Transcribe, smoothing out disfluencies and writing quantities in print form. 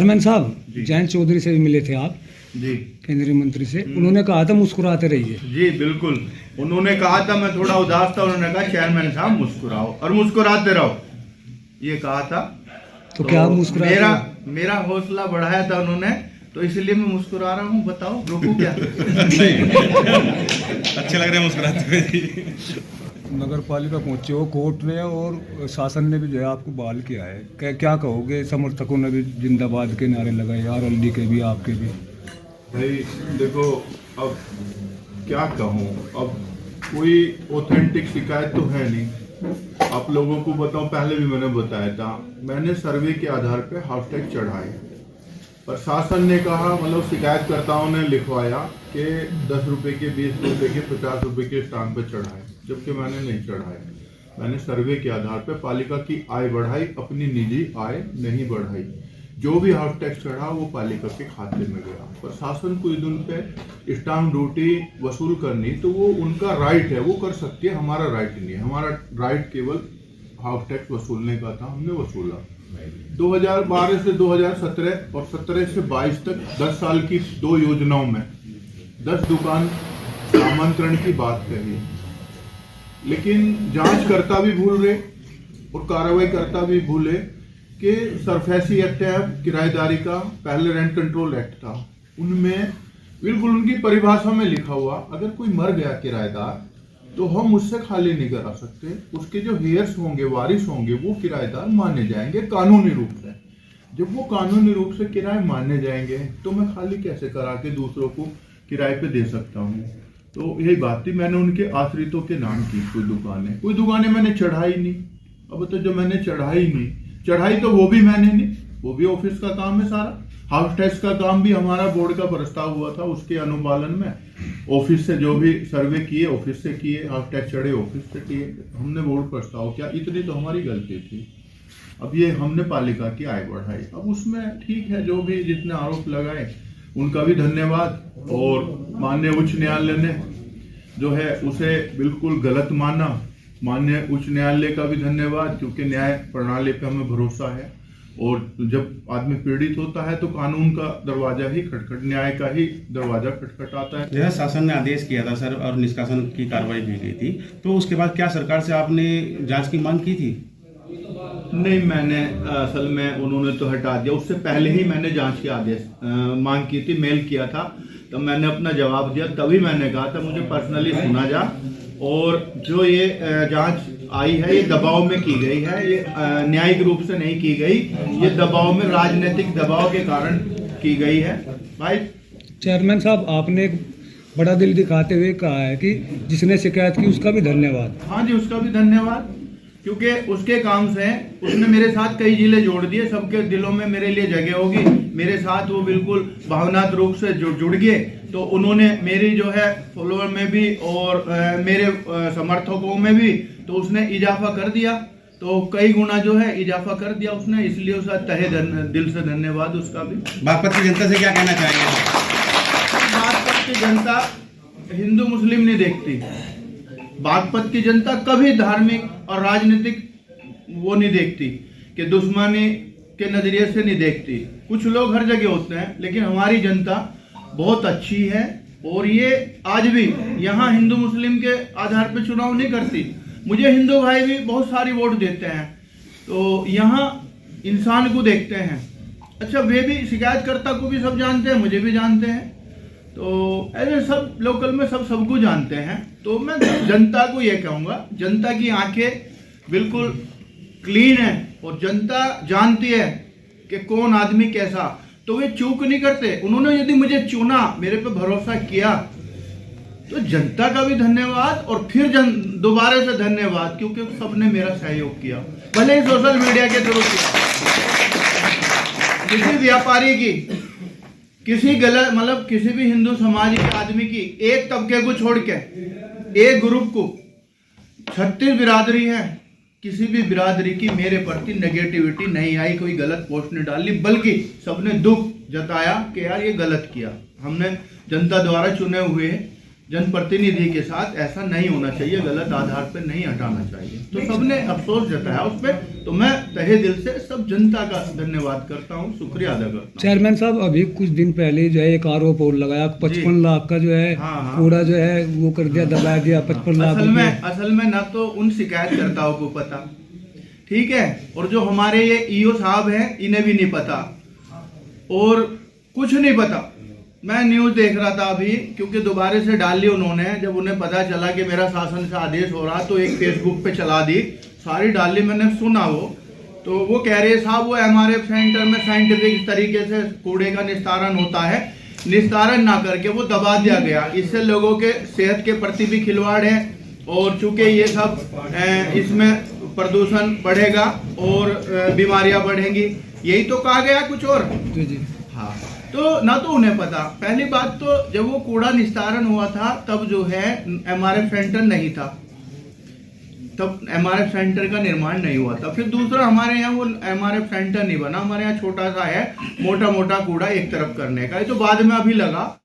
Chairman साहब, जयंत चौधरी से भी मिले थे आप जी, केंद्रीय मंत्री से, उन्होंने कहा था मुस्कुराते रहिए। जी बिल्कुल, उन्होंने कहा था, मैं थोड़ा उदास था, उन्होंने कहा चेयरमैन साहब मुस्कुराओ और मुस्कुराते रहो, ये कहा था। तो क्या आप मुस्कुराते? मेरा हौसला बढ़ाया था उन्होंने, तो इसलिए मैं मुस्कुरा रहा हूँ। बताओ रोकू क्या? अच्छे लग रहे हैं मुस्कुराते हुए जी। नगर पालिका पहुंचे हो, कोर्ट ने और शासन ने भी जो है आपको बहाल किया है, क्या कहोगे? समर्थकों ने भी जिंदाबाद के नारे लगाए, RLD के भी, आपके भी। भाई देखो, अब क्या कहूँ, अब कोई ऑथेंटिक शिकायत तो है नहीं। आप लोगों को बताऊं, पहले भी मैंने बताया था, मैंने सर्वे के आधार पे हाउस टैक्स चढ़ाए, पर शासन ने कहा, मतलब शिकायतकर्ताओं ने लिखवाया कि 10 रुपए के, 20 रुपए के, 50 रुपए के स्थान पर चढ़ाए, जबकि मैंने नहीं चढ़ाए। मैंने सर्वे के आधार पे पालिका की आय बढ़ाई, अपनी निजी आय नहीं बढ़ाई। जो भी हाउस टैक्स चढ़ा वो पालिका के खाते में गया। पर शासन को यदि उन पे स्टाम्प ड्यूटी वसूल करनी तो वो उनका राइट है, वो कर सकती है, हमारा राइट नहीं है। हमारा राइट केवल हाउस टैक्स वसूलने का था, हमने वसूला। 2012 से 2017 और 17 से 22 तक 10 साल की 2 योजनाओं में 10 दुकान नामांतरण की बात कही, लेकिन जांचकर्ता भी भूल रहे और कार्रवाई करता भी भूले कि सरफेसी एक्ट है किराएदारी का, पहले रेंट कंट्रोल एक्ट था, उनमें बिल्कुल उनकी परिभाषा में लिखा हुआ, अगर कोई मर गया किराएदार तो हम उससे खाली नहीं करा सकते, उसके जो हेयर्स होंगे, वारिस होंगे, वो किराएदार माने जाएंगे कानूनी रूप से। जब वो कानूनी रूप से किराए माने जाएंगे तो मैं खाली कैसे करा के दूसरों को किराए पे दे सकता हूँ? तो यही बात थी। मैंने उनके आश्रितों के नाम की कोई दुकानें मैंने चढ़ाई नहीं। अब तो जो मैंने चढ़ाई तो वो भी मैंने नहीं, वो भी ऑफिस का काम है सारा। हाउस टैक्स का काम भी हमारा बोर्ड का प्रस्ताव हुआ था, उसके अनुपालन में ऑफिस से जो भी सर्वे किए ऑफिस से किए, हाउस टैक्स चढ़े ऑफिस से किए, हमने बोर्ड प्रस्ताव किया, इतनी तो हमारी गलती थी। अब ये हमने पालिका की आय बढ़ाई, अब उसमें ठीक है, जो भी जितने आरोप लगाए उनका भी धन्यवाद। और माननीय उच्च न्यायालय ने जो है उसे बिल्कुल गलत माना, माननीय उच्च न्यायालय का भी धन्यवाद, क्योंकि न्याय प्रणाली पे हमें भरोसा है। और जब आदमी पीड़ित होता है तो कानून का दरवाजा ही न्याय का ही दरवाजा खटखटाता है। जैसा शासन ने आदेश किया था सर और निष्कासन की कार्रवाई भी की थी, तो उसके बाद क्या सरकार से आपने जांच की मांग की थी? नहीं, मैंने असल में उन्होंने तो हटा दिया, उससे पहले ही मैंने जांच की आदेश मांग की थी, मेल किया था, तो मैंने अपना जवाब दिया। तभी मैंने कहा था मुझे पर्सनली सुना जा, और जो ये जांच आई है ये दबाव में की गई है, ये न्यायिक रूप से नहीं की गई, ये दबाव में, राजनीतिक दबाव के कारण की गई है। भाई चेयरमैन साहब, आपने एक बड़ा दिल दिखाते हुए कहा है कि जिसने शिकायत की उसका भी धन्यवाद। हाँ जी, उसका भी धन्यवाद, क्योंकि उसके काम से उसने मेरे साथ कई जिले जोड़ दिए, सबके दिलों में मेरे लिए जगह होगी, मेरे साथ वो बिल्कुल भावनात्मक रूप से जुड़ गए। तो उन्होंने मेरी जो है फॉलोअर में भी और मेरे समर्थकों में भी तो उसने इजाफा कर दिया, तो कई गुना जो है इजाफा कर दिया उसने, इसलिए उसका तहे दिल से धन्यवाद उसका भी। बागपत की जनता से क्या कहना चाहेंगे? बागपत की जनता हिंदू मुस्लिम नहीं देखती, बागपत की जनता कभी धार्मिक और राजनीतिक वो नहीं देखती कि दुश्मनी के नजरिए से नहीं देखती। कुछ लोग हर जगह होते हैं, लेकिन हमारी जनता बहुत अच्छी है, और ये आज भी यहाँ हिंदू मुस्लिम के आधार पर चुनाव नहीं करती। मुझे हिंदू भाई भी बहुत सारी वोट देते हैं, तो यहाँ इंसान को देखते हैं। अच्छा, वे भी शिकायतकर्ता को भी सब जानते हैं, मुझे भी जानते हैं, तो ऐसे सब लोकल में सबको जानते हैं। तो मैं जनता को ये कहूँगा, जनता की आंखें बिल्कुल क्लीन है और जनता जानती है कि कौन आदमी कैसा, तो वे चूक नहीं करते। उन्होंने यदि मुझे चुना, मेरे पे भरोसा किया, तो जनता का भी धन्यवाद और फिर दोबारा से धन्यवाद, क्योंकि सबने मेरा सहयोग किया, भले ही सोशल मीडिया के थ्रू किया। किसी व्यापारी की, किसी गलत, मतलब किसी भी हिंदू समाज के आदमी की, एक तबके को छोड़ के, एक ग्रुप को, 36 बिरादरी है, किसी भी बिरादरी की मेरे प्रति नेगेटिविटी नहीं आई, कोई गलत पोस्ट नहीं डाली, बल्कि सबने दुख जताया कि यार ये गलत किया। हमने जनता द्वारा चुने हुए जनप्रतिनिधि के साथ ऐसा नहीं होना चाहिए, गलत आधार पर नहीं हटाना चाहिए। तो सबने अफसोस जताया उस पर, तो मैं तहे दिल से सब जनता का धन्यवाद करता हूँ, शुक्रिया अदा करता हूँ। चेयरमैन साहब, अभी कुछ दिन पहले जो है एक आरोप और लगाया 55 लाख का जो है हाँ। कूड़ा जो है वो कर दिया, दबा दिया 55 लाख असल में ना तो उन शिकायतकर्ताओं को पता, ठीक है, और जो हमारे ये ईओ साहब हैं इन्हें भी नहीं पता और कुछ नहीं पता। मैं न्यूज देख रहा था अभी, क्योंकि दोबारा से डाल ली उन्होंने, जब उन्हें पता चला कि मेरा शासन से आदेश हो रहा तो एक फेसबुक पे चला दी, सारी डाल ली, मैंने सुना वो। तो वो कह रहे साहब वो एमआरएफ सेंटर में साइंटिफिक तरीके से कूड़े का निस्तारण होता है, निस्तारण ना करके वो दबा दिया गया। इससे लोगों के सेहत के प्रति भी खिलवाड़ है और चूंकि ये सब इसमें प्रदूषण बढ़ेगा और बीमारियां बढ़ेंगी, यही तो कहा गया, कुछ और। जी। हाँ, तो ना तो उन्हें पता। पहली बात तो जब वो कूड़ा निस्तारण हुआ था तब जो है एमआरएफ सेंटर नहीं था, तब एमआरएफ सेंटर का निर्माण नहीं हुआ था। फिर दूसरा, हमारे यहाँ वो एमआरएफ सेंटर नहीं बना, हमारे यहाँ छोटा सा है, मोटा मोटा कूड़ा एक तरफ करने का, ये तो बाद में अभी लगा।